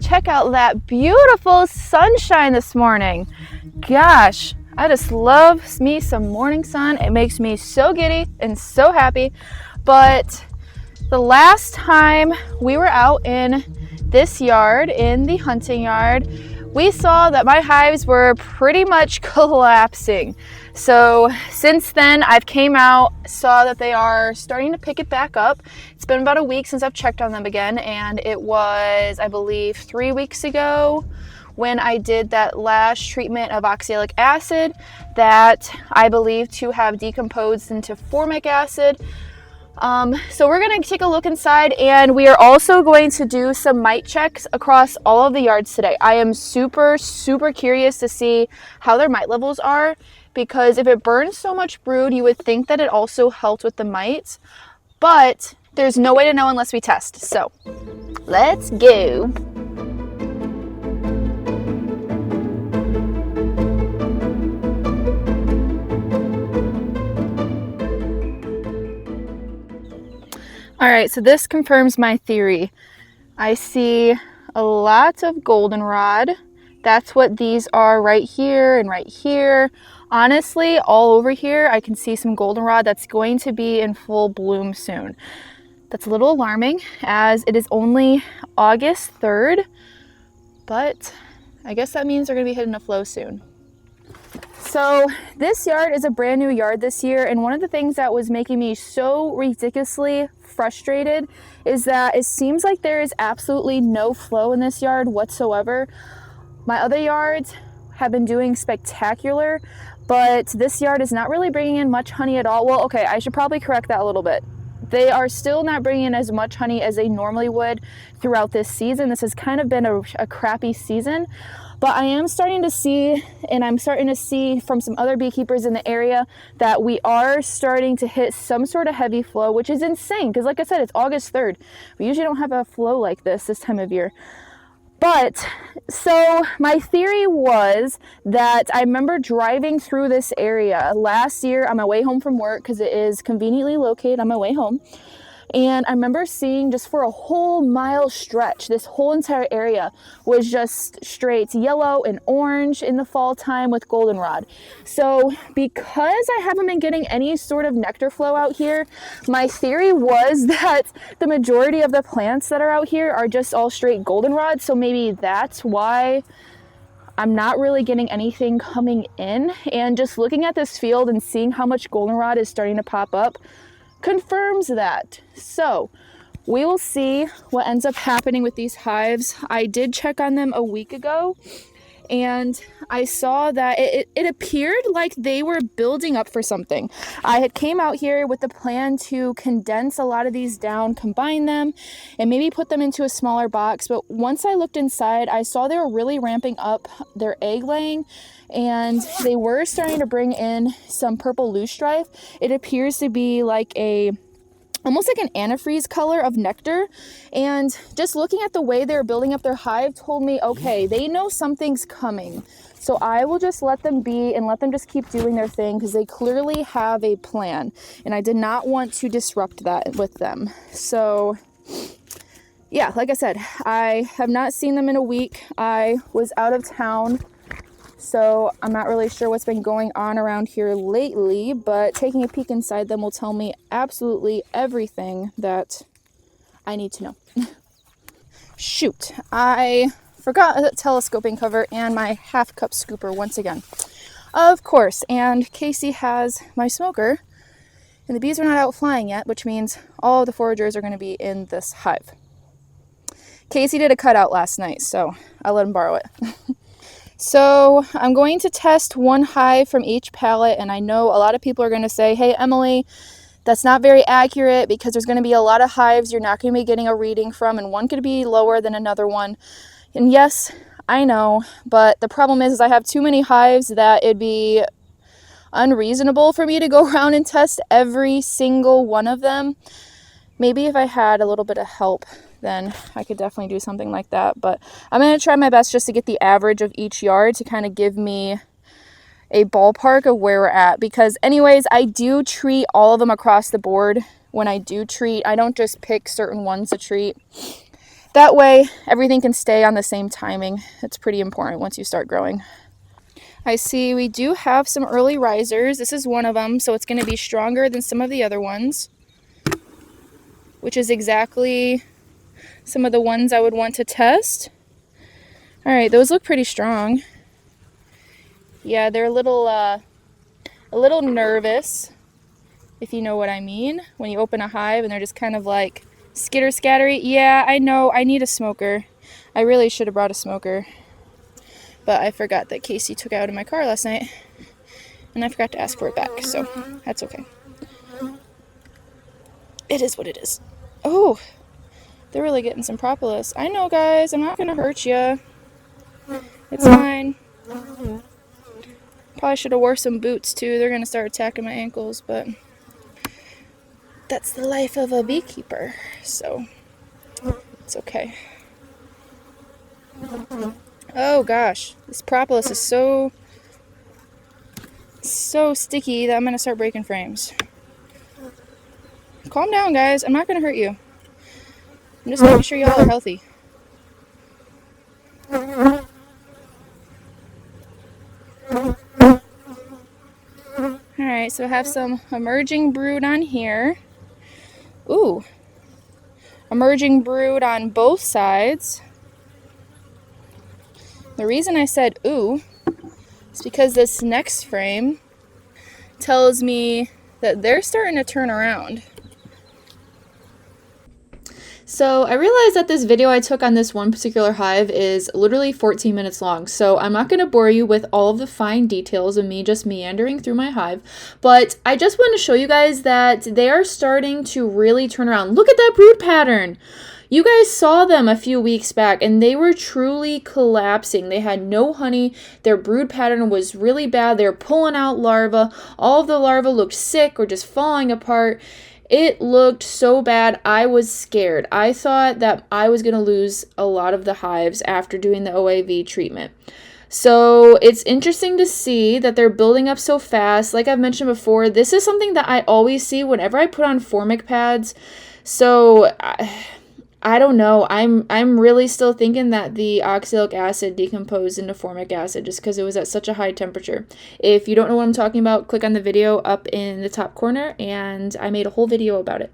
Check out that beautiful sunshine this morning. Gosh, I just love me some morning sun. It makes me so giddy and so happy. But the last time we were out in this yard, in the hunting yard, we saw that my hives were pretty much collapsing. So since then, I've came out, saw that they are starting to pick it back up. It's been about a week since I've checked on them again, and it was, I believe, 3 weeks ago when I did that last treatment of oxalic acid that I believe to have decomposed into formic acid. So we're going to take a look inside, and we are also going to do some mite checks across all of the yards today. I am super curious to see how their mite levels are, because if it burns so much brood, you would think that it also helped with the mites, but there's no way to know unless we test. So let's go. All right, so this confirms my theory. I see a lot of goldenrod. That's what these are right here and right here. Honestly, all over here, I can see some goldenrod that's going to be in full bloom soon. That's a little alarming as it is only August 3rd, but I guess that means they're gonna be hitting a flow soon. So this yard is a brand new yard this year, and one of the things that was making me so ridiculously frustrated is that it seems like there is absolutely no flow in this yard whatsoever. My other yards have been doing spectacular, but this yard is not really bringing in much honey at all. Well, okay, I should probably correct that a little bit. They are still not bringing in as much honey as they normally would throughout this season. This has kind of been a crappy season, but I am starting to see, and I'm starting to see from some other beekeepers in the area, that we are starting to hit some sort of heavy flow, which is insane because, like I said, it's August 3rd. We usually don't have a flow like this time of year. But so my theory was that I remember driving through this area last year on my way home from work, because it is conveniently located on my way home. And I remember seeing, just for a whole mile stretch, this whole entire area was just straight yellow and orange in the fall time with goldenrod. So because I haven't been getting any sort of nectar flow out here, my theory was that the majority of the plants that are out here are just all straight goldenrod. So maybe that's why I'm not really getting anything coming in. And just looking at this field and seeing how much goldenrod is starting to pop up confirms that. So we will see what ends up happening with these hives. I did check on them a week ago, and I saw that it appeared like they were building up for something. I had came out here with the plan to condense a lot of these down, combine them, and maybe put them into a smaller box. But once I looked inside, I saw they were really ramping up their egg laying, and they were starting to bring in some purple loosestrife. It appears to be like almost like an antifreeze color of nectar, and just looking at the way they're building up their hive told me, okay, they know something's coming. So I will just let them be and let them just keep doing their thing, because they clearly have a plan, and I did not want to disrupt that with them. So yeah, like I said, I have not seen them in a week. I was out of town, so I'm not really sure what's been going on around here lately, but taking a peek inside them will tell me absolutely everything that I need to know. Shoot, I forgot a telescoping cover and my half cup scooper once again. Of course, and Casey has my smoker, and the bees are not out flying yet, which means all of the foragers are going to be in this hive. Casey did a cutout last night, so I'll let him borrow it. So I'm going to test one hive from each pallet, and I know a lot of people are going to say, hey, Emily, that's not very accurate, because there's going to be a lot of hives you're not going to be getting a reading from, and one could be lower than another one. And yes, I know, but the problem is I have too many hives that it'd be unreasonable for me to go around and test every single one of them. Maybe if I had a little bit of help, then I could definitely do something like that. But I'm going to try my best just to get the average of each yard to kind of give me a ballpark of where we're at. Because anyways, I do treat all of them across the board. When I do treat, I don't just pick certain ones to treat. That way everything can stay on the same timing. It's pretty important once you start growing. I see we do have some early risers. This is one of them, so it's going to be stronger than some of the other ones, which is exactly some of the ones I would want to test. All right, those look pretty strong. Yeah, they're a little nervous, if you know what I mean, when you open a hive and they're just kind of like skitter scattery. Yeah, I know, I need a smoker. I really should have brought a smoker, but I forgot that Casey took it out of my car last night and I forgot to ask for it back, so that's okay. It is what it is. Oh, they're really getting some propolis. I know, guys, I'm not gonna hurt you. It's fine. Probably should have wore some boots too. They're gonna start attacking my ankles, but that's the life of a beekeeper, so it's okay. Oh gosh, this propolis is so sticky that I'm gonna start breaking frames. Calm down, guys. I'm not gonna hurt you. I'm just making sure y'all are healthy. Alright, so I have some emerging brood on here. Ooh. Emerging brood on both sides. The reason I said ooh is because this next frame tells me that they're starting to turn around. So I realized that this video I took on this one particular hive is literally 14 minutes long, so I'm not going to bore you with all of the fine details of me just meandering through my hive, but I just want to show you guys that they are starting to really turn around. Look at that brood pattern! You guys saw them a few weeks back and they were truly collapsing. They had no honey. Their brood pattern was really bad. They were pulling out larvae. All of the larvae looked sick or just falling apart. It looked so bad. I was scared. I thought that I was going to lose a lot of the hives after doing the OAV treatment. So it's interesting to see that they're building up so fast. Like I've mentioned before, this is something that I always see whenever I put on formic pads. So I don't know. I'm really still thinking that the oxalic acid decomposed into formic acid just because it was at such a high temperature. If you don't know what I'm talking about, click on the video up in the top corner and I made a whole video about it.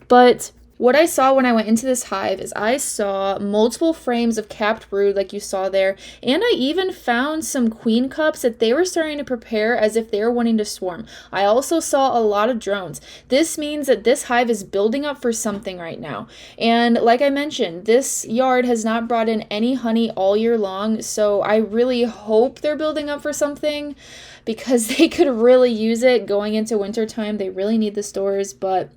But what I saw when I went into this hive is I saw multiple frames of capped brood like you saw there, and I even found some queen cups that they were starting to prepare as if they were wanting to swarm. I also saw a lot of drones. This means that this hive is building up for something right now. And like I mentioned, this yard has not brought in any honey all year long, so I really hope they're building up for something because they could really use it going into winter time. They really need the stores, but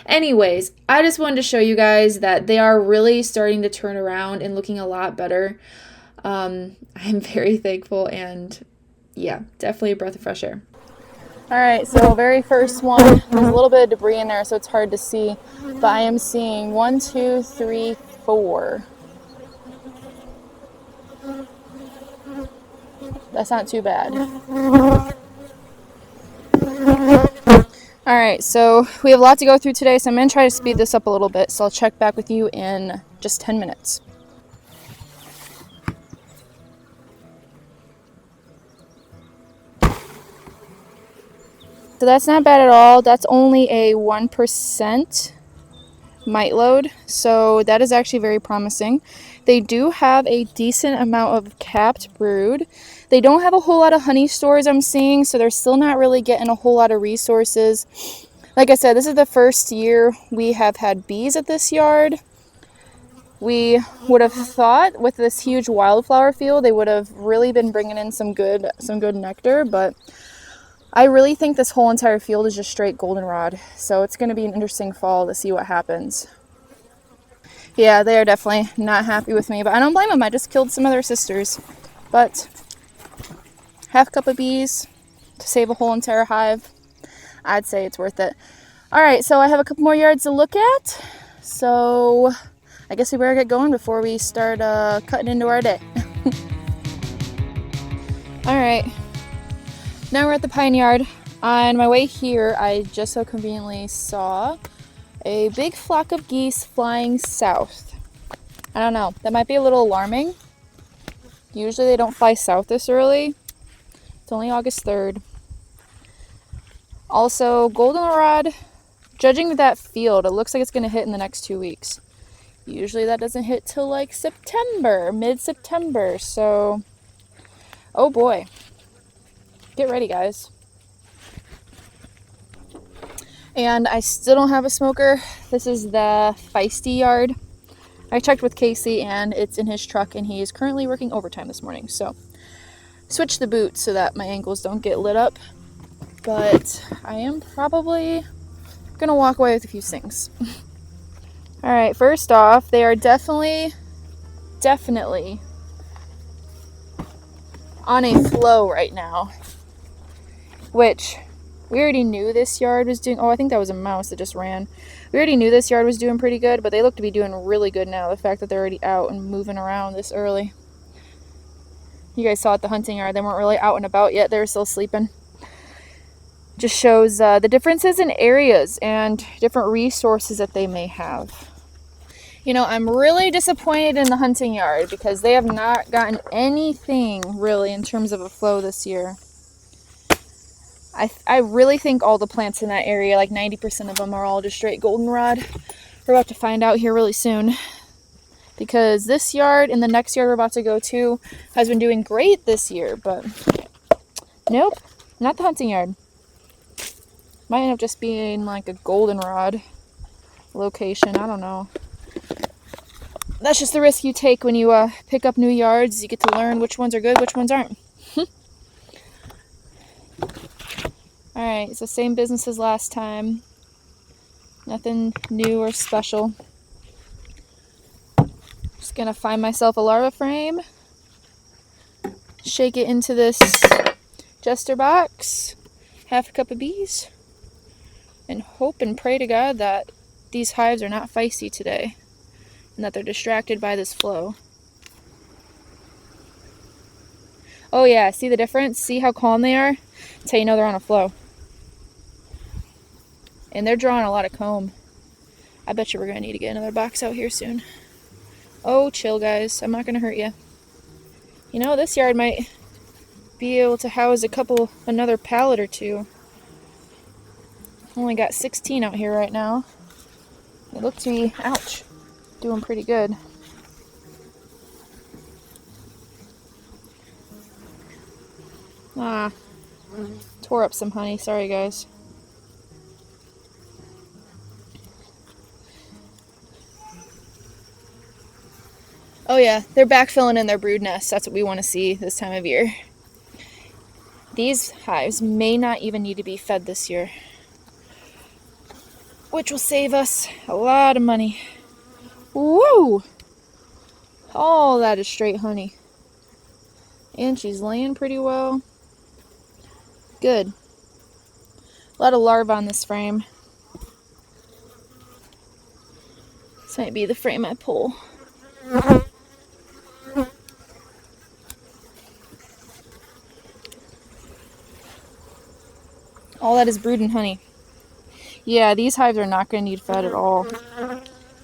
anyways, I just wanted to show you guys that they are really starting to turn around and looking a lot better. I'm very thankful and yeah, definitely a breath of fresh air. All right, so very first one, there's a little bit of debris in there, so it's hard to see, but I am seeing 1, 2, 3, 4. That's not too bad. All right, so we have a lot to go through today, so I'm going to try to speed this up a little bit, so I'll check back with you in just 10 minutes. So that's not bad at all. That's only a 1% mite load, so that is actually very promising. They do have a decent amount of capped brood. They don't have a whole lot of honey stores I'm seeing, so they're still not really getting a whole lot of resources. Like I said, this is the first year we have had bees at this yard. We would have thought with this huge wildflower field, they would have really been bringing in some good nectar, but I really think this whole entire field is just straight goldenrod. So it's going to be an interesting fall to see what happens. Yeah, they are definitely not happy with me, but I don't blame them. I just killed some of their sisters. But half cup of bees to save a whole entire hive, I'd say it's worth it. All right, so I have a couple more yards to look at. So I guess we better get going before we start cutting into our day. All right, now we're at the pine yard. On my way here, I just so conveniently saw a big flock of geese flying south. I don't know. That might be a little alarming. Usually they don't fly south this early. It's only August 3rd. Also, goldenrod, judging that field, it looks like it's going to hit in the next 2 weeks. Usually that doesn't hit till like September, mid-September. So, oh boy. Get ready, guys. And I still don't have a smoker. This is the feisty yard. I checked with Casey and it's in his truck and he is currently working overtime this morning. So switch the boots so that my ankles don't get lit up. But I am probably gonna walk away with a few things. All right, first off, they are definitely on a flow right now, which we already knew this yard was doing. Oh, I think that was a mouse that just ran. We already knew this yard was doing pretty good, but they look to be doing really good now. The fact that they're already out and moving around this early. You guys saw at the hunting yard, they weren't really out and about yet. They were still sleeping. Just shows the differences in areas and different resources that they may have. You know, I'm really disappointed in the hunting yard because they have not gotten anything really in terms of a flow this year. I really think all the plants in that area, like 90% of them, are all just straight goldenrod. We're about to find out here really soon. Because this yard and the next yard we're about to go to has been doing great this year, but nope, not the hunting yard. Might end up just being like a goldenrod location, I don't know. That's just the risk you take when you pick up new yards. You get to learn which ones are good, which ones aren't. Alright, so same business as last time. Nothing new or special. Just gonna find myself a larva frame. Shake it into this jester box. Half a cup of bees. And hope and pray to God that these hives are not feisty today. And that they're distracted by this flow. Oh yeah, see the difference? See how calm they are? That's how you know they're on a flow. And they're drawing a lot of comb. I bet you we're going to need to get another box out here soon. Oh, chill guys. I'm not going to hurt you. You know, this yard might be able to house another pallet or two. Only got 16 out here right now. They look to be, ouch, doing pretty good. Ah, tore up some honey. Sorry guys. Oh yeah, they're backfilling in their brood nests. That's what we want to see this time of year. These hives may not even need to be fed this year, which will save us a lot of money. Woo! All that is straight honey. And she's laying pretty well. Good. A lot of larvae on this frame. This might be the frame I pull. All that is brood and honey. Yeah, these hives are not going to need fed at all.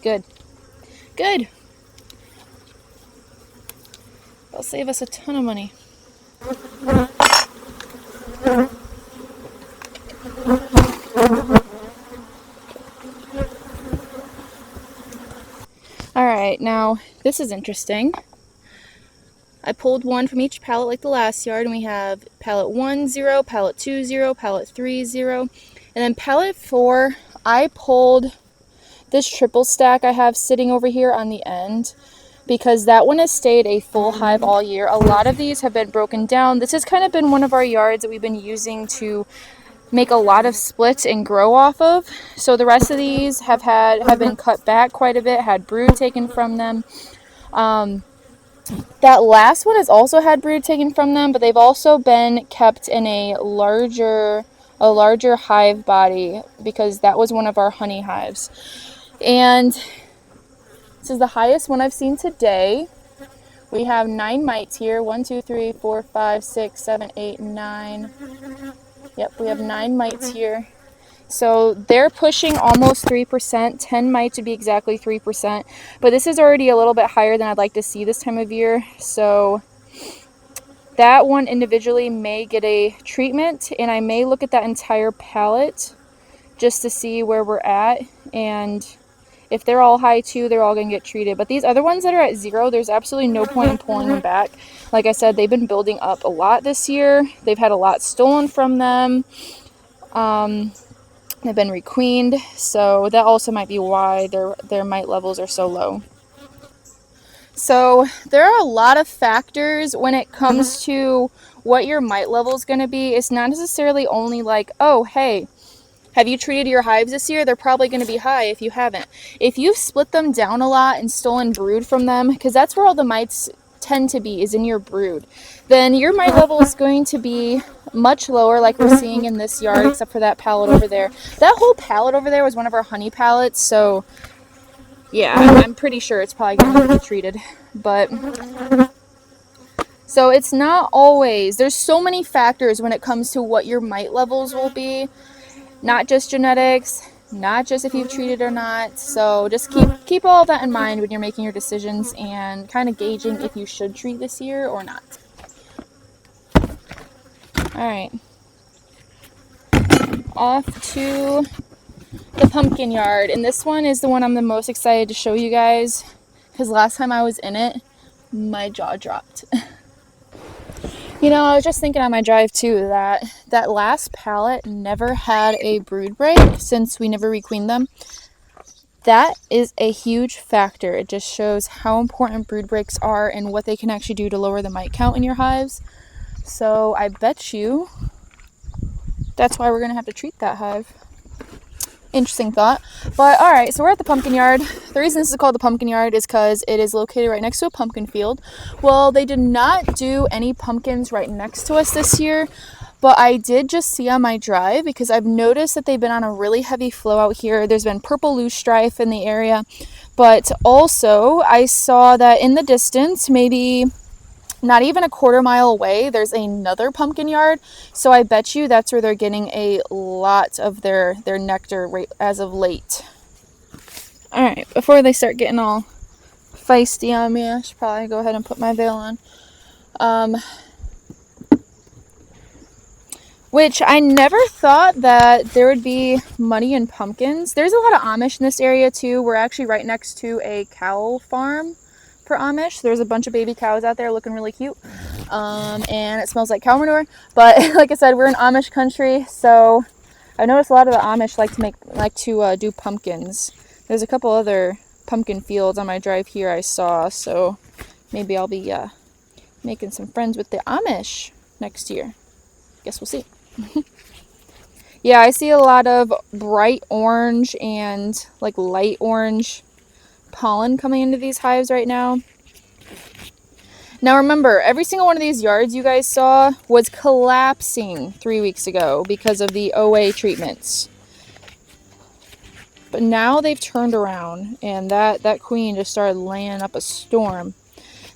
Good. Good. They'll save us a ton of money. Alright, now this is interesting. I pulled one from each pallet like the last yard, and we have pallet 1, 0, pallet 2, 0, pallet 3, 0. And then pallet 4, I pulled this triple stack I have sitting over here on the end because that one has stayed a full hive all year. A lot of these have been broken down. This has kind of been one of our yards that we've been using to make a lot of splits and grow off of. So the rest of these have been cut back quite a bit, had brood taken from them. That last one has also had brood taken from them, but they've also been kept in a larger hive body because that was one of our honey hives. And this is the highest one I've seen today. We have 9 mites here. 1, 2, 3, 4, 5, 6, 7, 8, 9. Yep, we have 9 mites here. So they're pushing almost 3%, 10 mite to be exactly 3%, but this is already a little bit higher than I'd like to see this time of year. So that one individually may get a treatment, and I may look at that entire pallet just to see where we're at, and if they're all high too, they're all going to get treated. But these other ones that are at 0, there's absolutely no point in pulling them back. Like I said, they've been building up a lot this year. They've had a lot stolen from them. They've been requeened, so that also might be why their mite levels are so low. So there are a lot of factors when it comes to what your mite level is going to be. It's not necessarily only like, oh, hey, have you treated your hives this year? They're probably going to be high if you haven't. If you've split them down a lot and stolen brood from them, because that's where all the mites tend to be, is in your brood, then your mite level is going to be much lower, like we're seeing in this yard, except for that pallet over there. That whole pallet over there was one of our honey pallets, so yeah, I'm pretty sure it's probably going to be treated. But so it's not always, there's so many factors when it comes to what your mite levels will be. Not just genetics, not just if you've treated or not. So just keep all of that in mind when you're making your decisions and kind of gauging if you should treat this year or not. All right, off to the pumpkin yard, and this one is the one I'm the most excited to show you guys, because last time I was in it, my jaw dropped. You know, I was just thinking on my drive too that last pallet never had a brood break since we never requeened them. That is a huge factor. It just shows how important brood breaks are and what they can actually do to lower the mite count in your hives. So I bet you that's why we're going to have to treat that hive. Interesting thought. But all right, so we're at the pumpkin yard. The reason this is called the pumpkin yard is because it is located right next to a pumpkin field. Well, they did not do any pumpkins right next to us this year, but I did just see on my drive, because I've noticed that they've been on a really heavy flow out here. There's been purple loosestrife in the area, but also I saw that in the distance, maybe not even a quarter mile away, there's another pumpkin yard. So I bet you that's where they're getting a lot of their nectar right as of late. All right, before they start getting all feisty on me, I should probably go ahead and put my veil on. Which I never thought that there would be money in pumpkins. There's a lot of Amish in this area too. We're actually right next to a cow farm for Amish. There's a bunch of baby cows out there looking really cute. And it smells like cow manure. But like I said, we're in Amish country, so I noticed a lot of the Amish like to do pumpkins. There's a couple other pumpkin fields on my drive here I saw, so maybe I'll be making some friends with the Amish next year. Guess we'll see. Yeah, I see a lot of bright orange and like light orange pollen coming into these hives right now. Now remember, every single one of these yards you guys saw was collapsing 3 weeks ago because of the OA treatments. But now they've turned around, and that queen just started laying up a storm.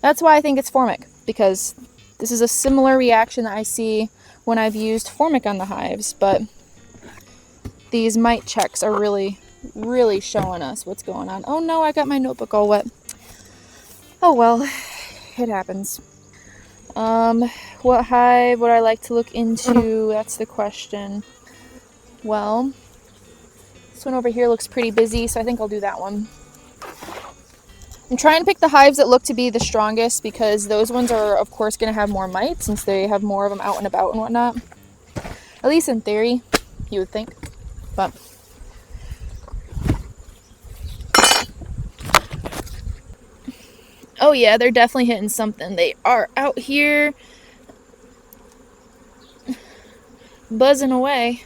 That's why I think it's formic, because this is a similar reaction that I see when I've used formic on the hives, but these mite checks are really showing us what's going on. Oh no, I got my notebook all wet. Oh well, it happens. What hive would I like to look into? That's the question. Well, this one over here looks pretty busy, so I think I'll do that one. I'm trying to pick the hives that look to be the strongest, because those ones are, of course, going to have more mites since they have more of them out and about and whatnot. At least in theory, you would think. But oh yeah, they're definitely hitting something. They are out here buzzing away.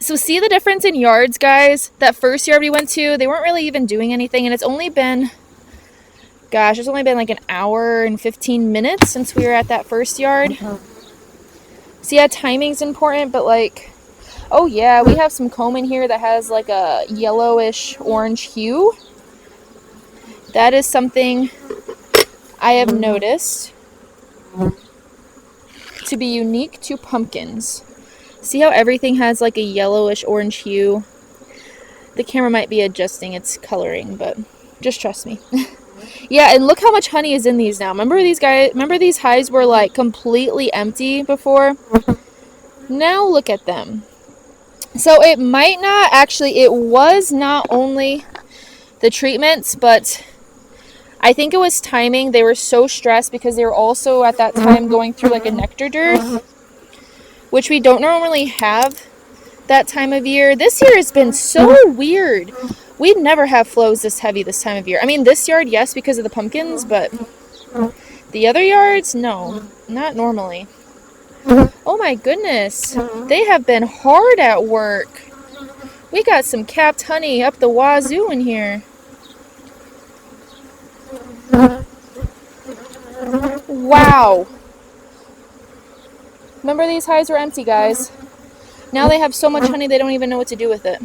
So see the difference in yards, guys? That first yard we went to, they weren't really even doing anything, and it's only been, gosh, it's only been like an hour and 15 minutes since we were at that first yard. So yeah, timing's important, but like, oh yeah, we have some comb in here that has like a yellowish orange hue. That is something I have noticed to be unique to pumpkins. See how everything has like a yellowish orange hue? The camera might be adjusting its coloring, but just trust me. Yeah, and look how much honey is in these now. Remember these hives were like completely empty before? Now look at them. So it might not actually, it was not only the treatments, but I think it was timing. They were so stressed because they were also at that time going through like a nectar dearth, which we don't normally have that time of year. This year has been so weird. We'd never have flows this heavy this time of year. I mean, this yard, yes, because of the pumpkins, but the other yards, no, not normally. Oh my goodness, they have been hard at work. We got some capped honey up the wazoo in here. Wow. Remember these hives were empty, guys. Now they have so much honey they don't even know what to do with it.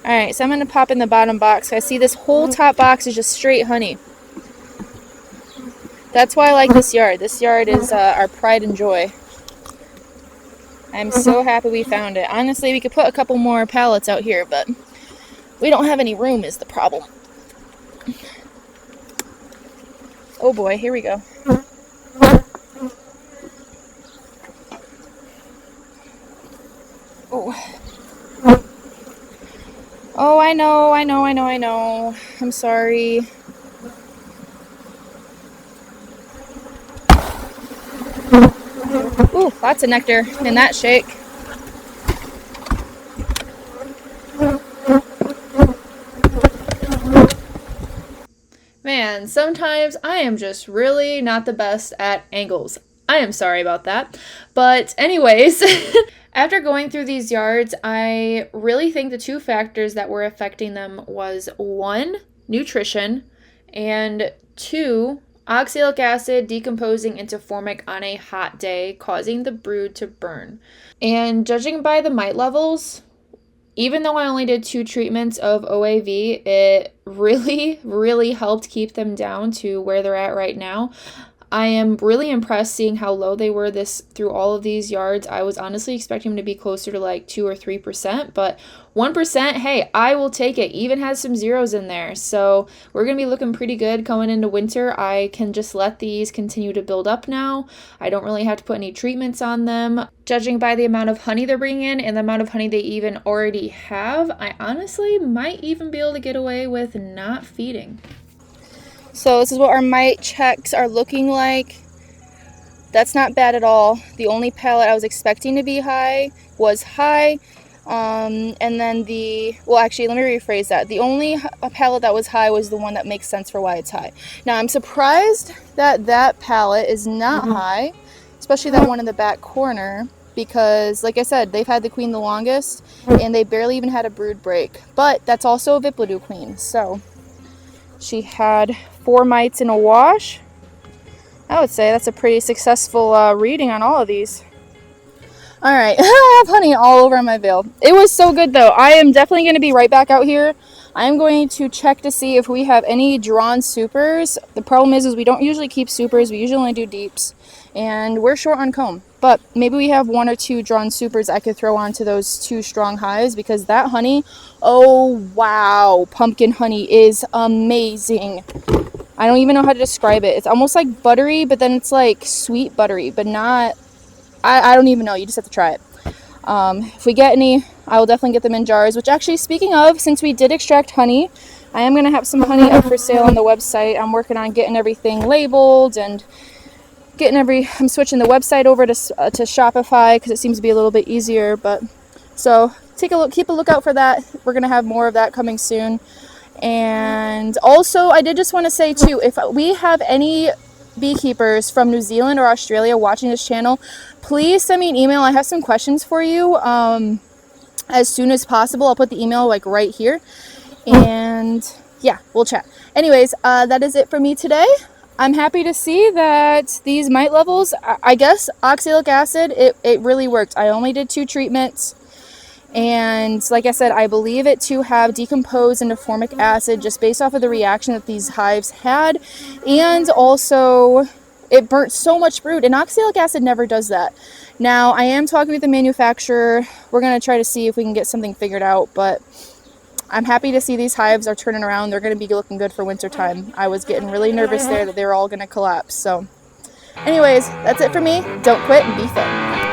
Alright, so I'm going to pop in the bottom box. I see this whole top box is just straight honey. That's why I like this yard. This yard is our pride and joy. I'm so happy we found it. Honestly, we could put a couple more pallets out here, but we don't have any room is the problem. Oh boy, here we go. Oh. Oh, I know. I'm sorry. Ooh, lots of nectar in that shake. Man, sometimes I am just really not the best at angles. I am sorry about that. But anyways, after going through these yards, I really think the two factors that were affecting them was 1, nutrition, and 2, oxalic acid decomposing into formic on a hot day, causing the brood to burn. And judging by the mite levels, even though I only did 2 treatments of OAV, it really helped keep them down to where they're at right now. I am really impressed seeing how low they were through all of these yards. I was honestly expecting them to be closer to like 2 or 3%, but 1%, hey, I will take it. Even has some zeros in there. So we're going to be looking pretty good coming into winter. I can just let these continue to build up now. I don't really have to put any treatments on them. Judging by the amount of honey they're bringing in and the amount of honey they even already have, I honestly might even be able to get away with not feeding. So this is what our mite checks are looking like. That's not bad at all. The only pallet I was expecting to be high was high. And then actually, let me rephrase that. The only pallet that was high was the one that makes sense for why it's high. Now, I'm surprised that pallet is not high, especially that one in the back corner, because, like I said, they've had the queen the longest, and they barely even had a brood break. But that's also a Viplodu queen, so she had 4 mites in a wash. I would say that's a pretty successful reading on all of these. All right, I have honey all over my veil. It was so good though. I am definitely going to be right back out here. I'm going to check to see if we have any drawn supers. The problem is we don't usually keep supers. We usually only do deeps, and we're short on comb. But maybe we have 1 or 2 drawn supers I could throw onto those 2 strong hives, because that honey, oh wow, pumpkin honey is amazing. I don't even know how to describe it. It's almost like buttery, but then it's like sweet buttery, but not, I don't even know. You just have to try it. If we get any, I will definitely get them in jars, which actually, speaking of, since we did extract honey, I am going to have some honey up for sale on the website. I'm working on getting everything labeled and I'm switching the website over to Shopify because it seems to be a little bit easier. But so keep a lookout for that. We're going to have more of that coming soon. And also, I did just want to say too, if we have any beekeepers from New Zealand or Australia watching this channel, please send me an email. I have some questions for you as soon as possible. I'll put the email like right here, and yeah, we'll chat. Anyways, that is it for me today. I'm happy to see that these mite levels, I guess oxalic acid, it really worked. I only did 2 treatments. And like I said, I believe it to have decomposed into formic acid just based off of the reaction that these hives had. And also, it burnt so much brood, and oxalic acid never does that. Now, I am talking with the manufacturer. We're going to try to see if we can get something figured out, but I'm happy to see these hives are turning around. They're going to be looking good for winter time. I was getting really nervous there that they were all going to collapse. So anyways, that's it for me. Don't quit and be fit.